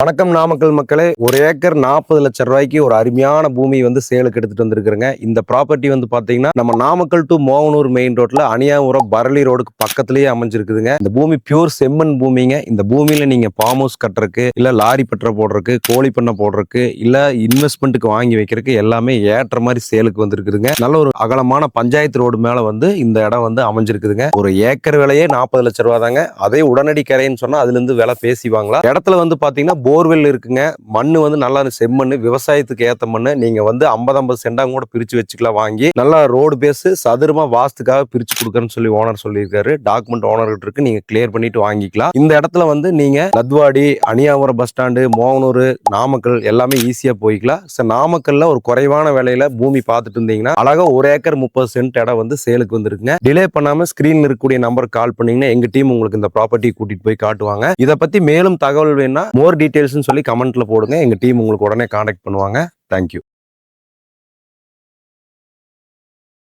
வணக்கம் நாமக்கல் மக்களே. ஒரு ஏக்கர் 40 லட்சம் ரூபாய்க்கு ஒரு அருமையான பூமி வந்து சேலுக்கு எடுத்துட்டு வந்திருக்கிறேங்க. இந்த ப்ராப்பர்ட்டி வந்து பாத்தீங்கன்னா நம்ம நாமக்கல் டு மோகனூர் மெயின் ரோட்ல அணியாபுரம் பரளி ரோடுக்கு பக்கத்திலேயே அமைஞ்சிருக்குதுங்க. இந்த பூமி பியூர் செம்மண் பூமிங்க. இந்த பூமியில நீங்க ஃபார்ம் ஹவுஸ் கட்டுறதுக்கு, இல்ல லாரி பற்ற போடுறதுக்கு, கோழி பண்ணை போடுறதுக்கு, இல்ல இன்வெஸ்ட்மெண்ட்டுக்கு வாங்கி வைக்கிறதுக்கு எல்லாமே ஏற்ற மாதிரி சேலுக்கு வந்திருக்குதுங்க. நல்ல ஒரு அகலமான பஞ்சாயத்து ரோடு மேல வந்து இந்த இடம் வந்து அமைஞ்சிருக்குதுங்க. ஒரு ஏக்கர் விலையே 40 லட்சம் ரூபா தாங்க. அதே உடனடி கரைன்னு சொன்னா அதுல இருந்து விலை பேசிவாங்களா. இடத்துல வந்து பாத்தீங்கன்னா போர்வெல் இருக்குங்க. மண்ணு வந்து நல்லா செம்மண்ணு, விவசாயத்துக்கு ஏத்த மண்ணு. நீங்க வந்து 50 சென்டா கூட பிரிச்சு வச்சுக்கலாம். வாங்கி நல்லா ரோடு பேஸ் சதுரமா வாஸ்துக்காக பிரிச்சு கொடுக்கறேன்னு சொல்லி ஓனர் சொல்லியிருக்காரு. டாக்குமெண்ட் ஓனர் கிட்ட இருக்கு, நீங்க கிளியர் பண்ணிட்டு வாங்கிக்கலாம். இந்த இடத்துல வந்து நீங்க லத்வாடி, அணியாபுரம் பஸ் ஸ்டாண்டு, மோகனூர், நாமக்கல் எல்லாமே ஈஸியா போய்க்கலாம். நாமக்கல்ல ஒரு குறைவான விலையில பூமி பார்த்துட்டு இருந்தீங்கன்னா அழகா 1 ஏக்கர் 30 சென்ட் இடம் வந்து சேலுக்கு வந்திருக்குங்க. டிலே பண்ணாம ஸ்கிரீன்ல இருக்கக்கூடிய நம்பருக்கு கால் பண்ணீங்கன்னா எங்க டீம் உங்களுக்கு இந்த ப்ராப்பர்ட்டி கூட்டிட்டு போய் காட்டுவாங்க. இதை பத்தி மேலும் தகவல் வேணா மோர் டீடைல்ஸ் சொல்லி கமெண்ட்ல போடுங்க. எங்க டீம் உங்களுக்கு உடனே கான்டாக்ட் பண்ணுவாங்க. தேங்க்யூ.